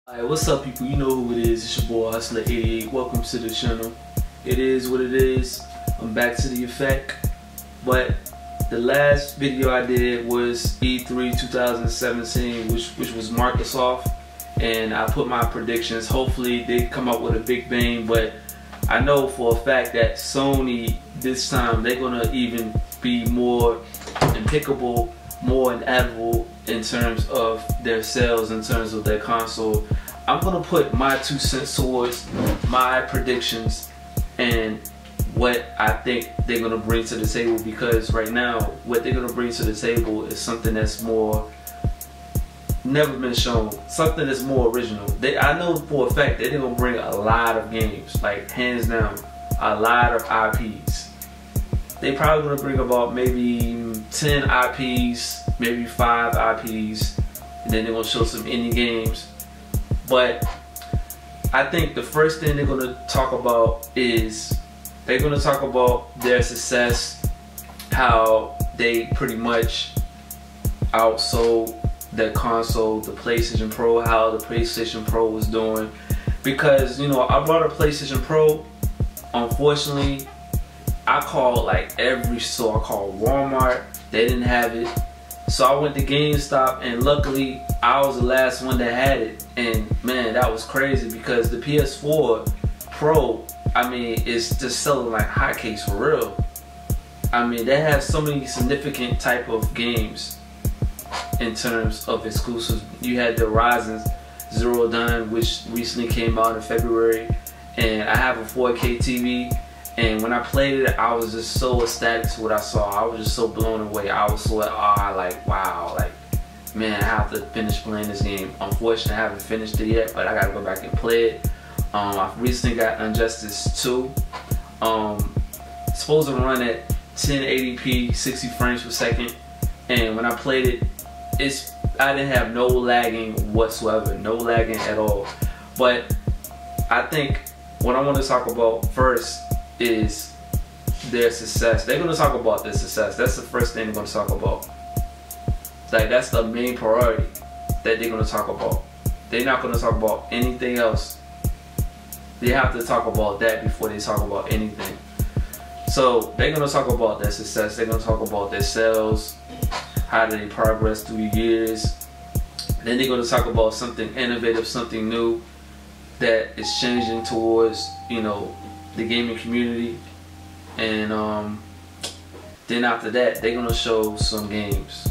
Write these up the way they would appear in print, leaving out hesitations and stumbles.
Alright, what's up people? You know who it is. It's your boy Hustler88. Welcome to the channel. It is what it is. I'm back to the effect. But the last video I did was E3 2017, which was Microsoft, and I put my predictions. Hopefully they come up with a big bang, but I know for a fact that Sony this time they're gonna even be more impeccable, more inevitable in terms of their sales, in terms of their console. I'm gonna put my 2 cents towards my predictions and what I think they're gonna bring to the table, because right now what they're gonna bring to the table is something that's more never been shown, something that's more original. I know for a fact that they're gonna bring a lot of games, like hands down, a lot of IPs. They probably gonna bring about maybe 10 IPs, maybe 5 IPs, and then they're gonna show some indie games. But I think the first thing they're gonna talk about is they're gonna talk about their success, how they pretty much outsold their console, the PlayStation Pro, how the PlayStation Pro was doing. Because, you know, I bought a PlayStation Pro. Unfortunately, I called like every store. I called Walmart, they didn't have it. So I went to GameStop, and luckily I was the last one that had it. And man, that was crazy, because the PS4 Pro, I mean, it's just selling like hotcakes for real. I mean, they have so many significant type of games in terms of exclusives. You had the Horizon Zero Dawn, which recently came out in February, and I have a 4K TV. And when I played it, I was just so ecstatic to what I saw. I was just so blown away. I was so like, wow, like, man, I have to finish playing this game. Unfortunately, I haven't finished it yet, but I gotta go back and play it. I recently got Injustice 2. It's supposed to run at 1080p, 60 frames per second. And when I played it, I didn't have no lagging whatsoever, no lagging at all. But I think what I want to talk about first is their success. They're going to talk about their success. That's the first thing they're going to talk about. Like, that's the main priority that they're going to talk about. They're not going to talk about anything else. They have to talk about that before they talk about anything. So they're going to talk about their success. They're going to talk about their sales, how did they progress through the years. Then they're going to talk about something innovative, something new that is changing towards, you know, the gaming community. And then after that, they're gonna show some games.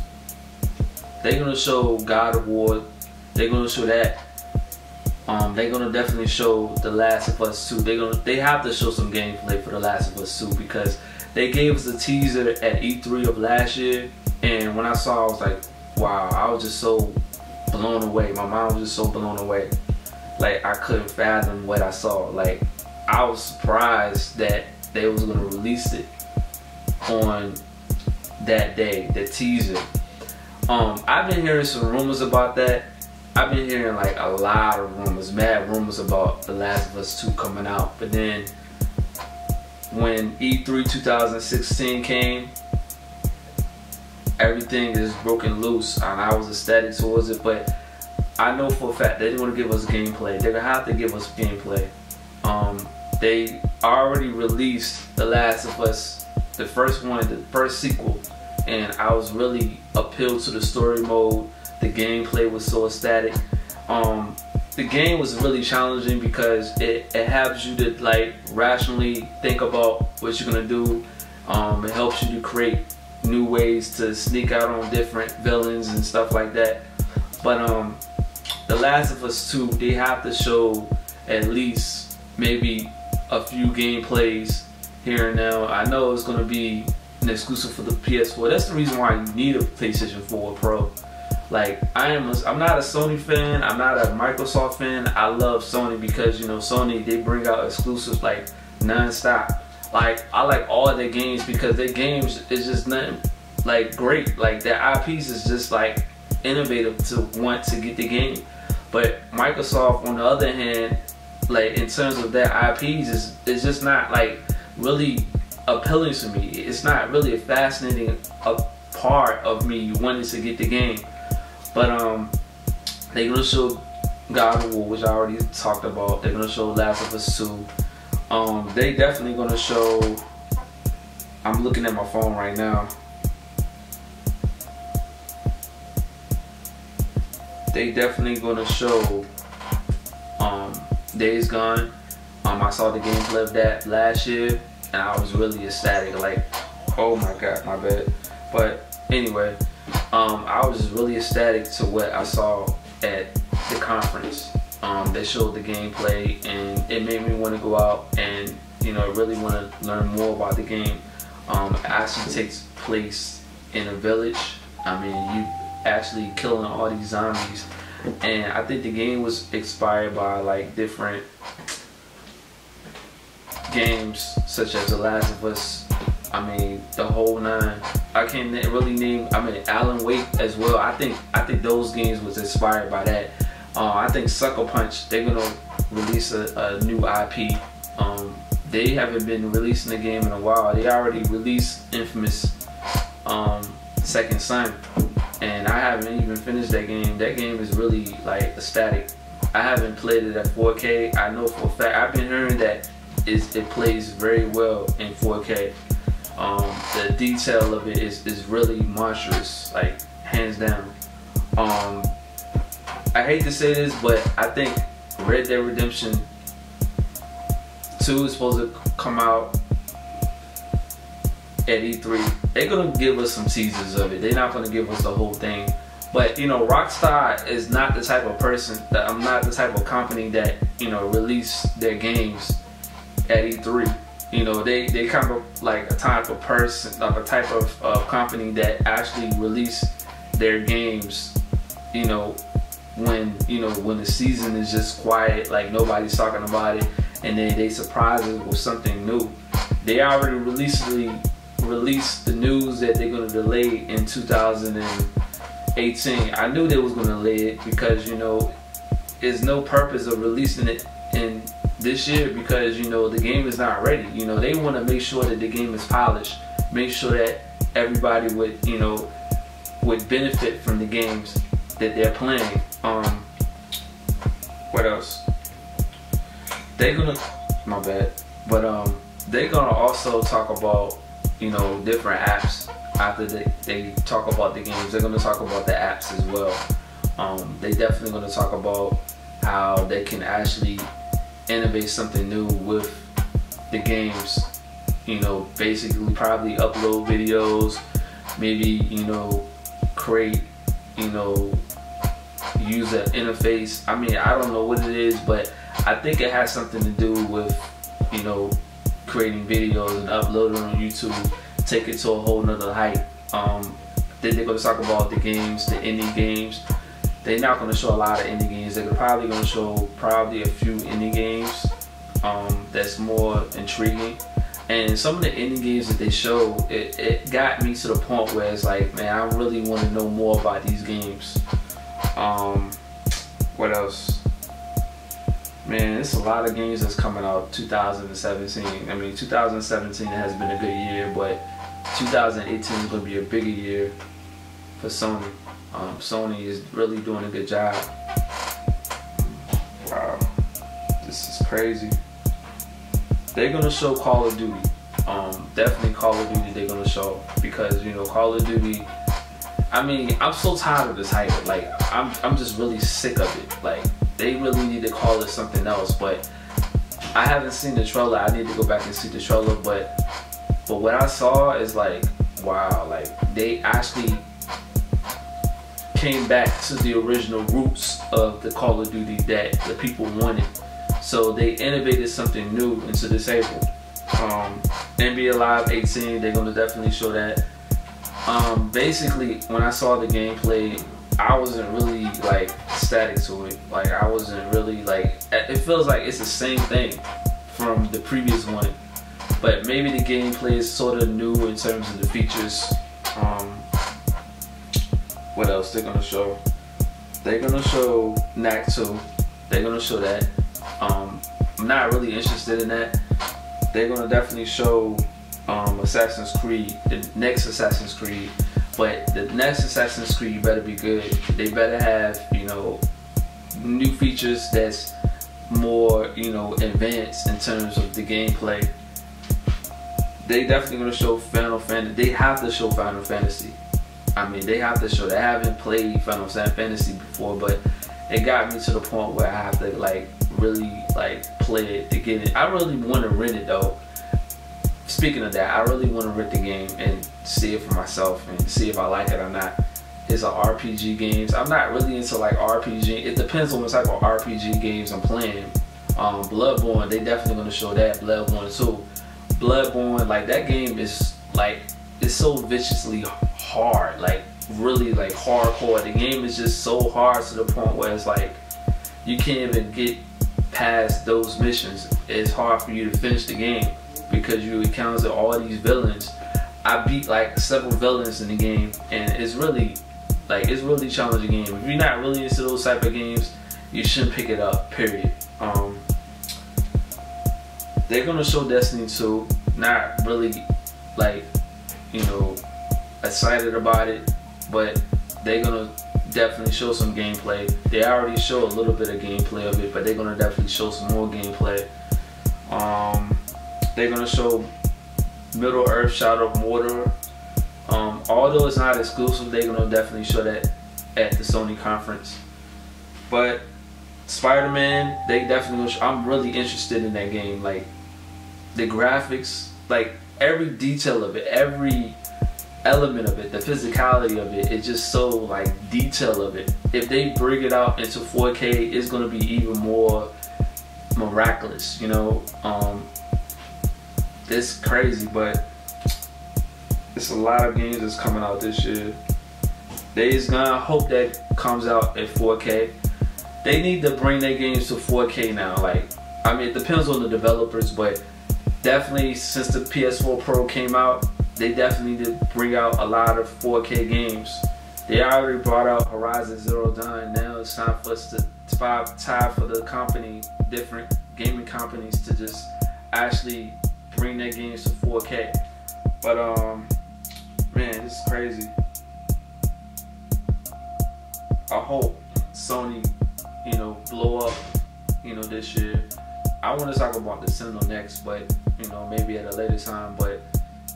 They're gonna show God of War. They're gonna show that. They're gonna definitely show The Last of Us 2. They have to show some gameplay for The Last of Us 2, because they gave us a teaser at E3 of last year, and when I saw it, I was like, wow, I was just so blown away. My mind was just so blown away. Like, I couldn't fathom what I saw. Like, I was surprised that they was gonna release it on that day, the teaser. I've been hearing some rumors about that. I've been hearing like a lot of rumors, mad rumors about The Last of Us 2 coming out. But then when E3 2016 came, everything is broken loose, and I was ecstatic towards it. But I know for a fact they're gonna give us gameplay. They're gonna have to give us gameplay. They already released The Last of Us, the first one, the first sequel, and I was really appealed to the story mode. The gameplay was so ecstatic. The game was really challenging because it helps you to like rationally think about what you're gonna do. It helps you to create new ways to sneak out on different villains and stuff like that. But The Last of Us 2, they have to show at least maybe a few gameplays here and now. I know it's going to be an exclusive for the PS4. That's the reason why you need a PlayStation 4 Pro. Like, I'm not a Sony fan. I'm not a Microsoft fan. I love Sony because, you know, Sony, they bring out exclusives like non-stop. Like, I like all of their games because their games is just nothing like great. Like, their IPs is just like innovative to want to get the game. But Microsoft, on the other hand, like in terms of their IPs, it's just not like really appealing to me. It's not really a fascinating part of me wanting to get the game. But they're gonna show God of War, which I already talked about. They're gonna show Last of Us 2. They definitely gonna show. I'm looking at my phone right now. They definitely gonna show Days Gone. I saw the gameplay of that last year, and I was really ecstatic. Like, oh my god, my bad. But anyway, I was just really ecstatic to what I saw at the conference. They showed the gameplay, and it made me want to go out and, you know, really want to learn more about the game. It actually takes place in a village. I mean, you actually killing all these zombies, and I think the game was inspired by like different games such as The Last of Us. I mean, the whole nine. I can't really name. I mean, Alan Wake as well. I think those games was inspired by that. I think Sucker Punch, they're gonna release a new IP. They haven't been releasing the game in a while. They already released Infamous Second Son, and I haven't even finished that game. That game is really like ecstatic. I haven't played it at 4K. I know for a fact, I've been hearing that it plays very well in 4K. The detail of it is really monstrous, like hands down. I hate to say this, but I think Red Dead Redemption 2 is supposed to come out at E3. They're gonna give us some teasers of it. They're not gonna give us the whole thing. But you know, Rockstar is not the type of person that I'm not the type of company that, you know, release their games at E3. You know, they kind of like a type of person, like a type of company that actually release their games, you know, when the season is just quiet, like nobody's talking about it, and then they surprise us with something new. They already released the news that they're gonna delay in 2018. I knew they was gonna delay it because, you know, there's no purpose of releasing it in this year because, you know, the game is not ready. You know, they want to make sure that the game is polished, make sure that everybody would, you know, would benefit from the games that they're playing. What else? They're gonna, my bad, but they're gonna also talk about, you know, different apps after they talk about the games. They're gonna talk about the apps as well. They definitely gonna talk about how they can actually innovate something new with the games. You know, basically probably upload videos, maybe, you know, create, you know, user interface. I mean, I don't know what it is, but I think it has something to do with, you know, creating videos and uploading on YouTube, take it to a whole nother height. Then they're going to talk about the games, the indie games. They're not going to show a lot of indie games. They're probably going to show a few indie games that's more intriguing. And some of the indie games that they show, it got me to the point where it's like, man, I really want to know more about these games. What else? Man, there's a lot of games that's coming out 2017. I mean, 2017 has been a good year, but 2018 is going to be a bigger year for Sony. Sony is really doing a good job. Wow, this is crazy. They're going to show Call of Duty. Definitely Call of Duty they're going to show, because, you know, Call of Duty, I mean, I'm so tired of this hype. Like, I'm just really sick of it. Like, they really need to call it something else, but I haven't seen the trailer. I need to go back and see the trailer, but what I saw is like, wow, like they actually came back to the original roots of the Call of Duty that the people wanted. So they innovated something new into the table. NBA Live 18, they're gonna definitely show that. Basically, when I saw the gameplay, I wasn't really like ecstatic to it. Like, I wasn't really like, it feels like it's the same thing from the previous one, but maybe the gameplay is sort of new in terms of the features. What else they're gonna show? They're gonna show Knack 2. They're gonna show that. I'm not really interested in that. They're gonna definitely show Assassin's Creed, the next Assassin's Creed. But the next Assassin's Creed better be good. They better have, you know, new features that's more, you know, advanced in terms of the gameplay. They definitely gonna show Final Fantasy. They have to show Final Fantasy. I mean, they have to show. They haven't played Final Fantasy before, but it got me to the point where I have to like really like play it to get it. I really want to rent it though. Speaking of that, I really want to rent the game and see it for myself and see if I like it or not. It's a RPG games. I'm not really into like RPG. It depends on what type of RPG games I'm playing. Bloodborne, they definitely gonna show that. Bloodborne too. Bloodborne, like that game is like, it's so viciously hard, like really like hardcore. The game is just so hard to the point where it's like you can't even get past those missions. It's hard for you to finish the game because you encounter all these villains. I beat like several villains in the game, and it's really like, it's really challenging game. If you're not really into those type of games, you shouldn't pick it up, period. They're gonna show Destiny 2. Not really like, you know, excited about it, but they're gonna definitely show some gameplay. They already show a little bit of gameplay of it, but they're gonna definitely show some more gameplay. They're gonna show Middle Earth Shadow of Mordor. Although it's not exclusive, they're gonna definitely show that at the Sony conference. But Spider-Man, they definitely gonna show. I'm really interested in that game. Like the graphics, like every detail of it, every element of it, the physicality of it, it's just so like detail of it. If they bring it out into 4K, it's gonna be even more miraculous, you know. It's crazy, but it's a lot of games that's coming out this year. Days Gone, I hope that comes out at 4K. They need to bring their games to 4K now. Like, I mean, it depends on the developers, but definitely since the PS4 Pro came out, they definitely need to bring out a lot of 4K games. They already brought out Horizon Zero Dawn. Now it's time for us to time for the company, different gaming companies, to just actually bring their games to 4K. But man, this is crazy. I hope Sony, you know, blow up, you know, this year. I want to talk about the Nintendo next, but you know, maybe at a later time. But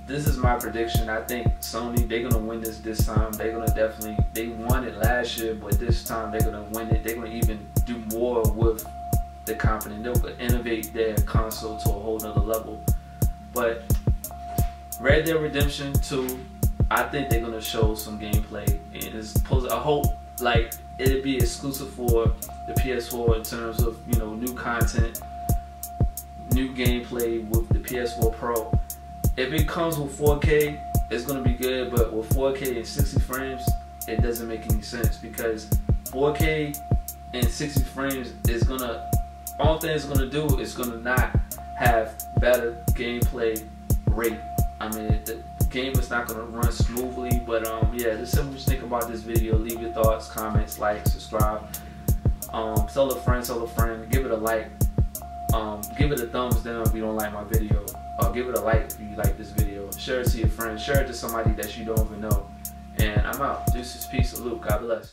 this is my prediction. I think Sony, they're gonna win this time. They're gonna definitely, they won it last year, but this time they're gonna win it. They're gonna even do more with the company. They'll innovate their console to a whole nother level. But Red Dead Redemption 2, I think they're gonna show some gameplay, and it's supposed, I hope like it'll be exclusive for the PS4 in terms of, you know, new content, new gameplay with the PS4 Pro. If it comes with 4K, it's gonna be good, but with 4K and 60 frames, it doesn't make any sense, because 4K and 60 frames is gonna, all thing it's gonna do is gonna not have better gameplay rate. I mean, the game is not gonna run smoothly. But yeah, just tell me what you think about this video. Leave your thoughts, comments, like, subscribe. Tell a friend, give it a like. Give it a thumbs down if you don't like my video. Give it a like if you like this video. Share it to your friends. Share it to somebody that you don't even know. And I'm out. Deuces, peace, salute. God bless.